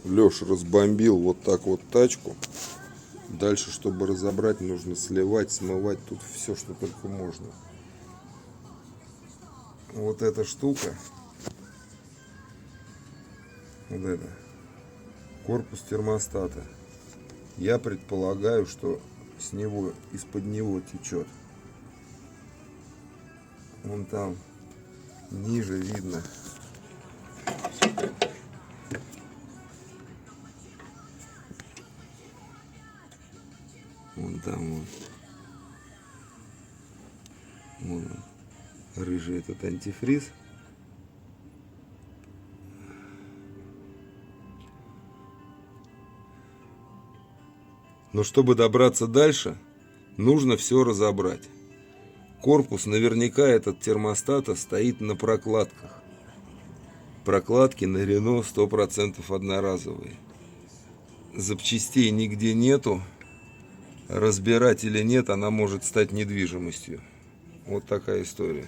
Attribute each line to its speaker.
Speaker 1: Леша разбомбил вот так вот тачку. Дальше, чтобы разобрать, нужно сливать, смывать тут все, что только можно. Вот эта штука, вот это, корпус термостата. Я предполагаю, что с него, из-под него течет. Вон там ниже видно. Вон там вот. Вон он, рыжий этот антифриз. Но чтобы добраться дальше, нужно все разобрать. Корпус наверняка этот термостата стоит на прокладках. Прокладки на Рено 100% одноразовые. Запчастей нигде нету. Разбирать или нет, она может стать недвижимостью. Вот такая история.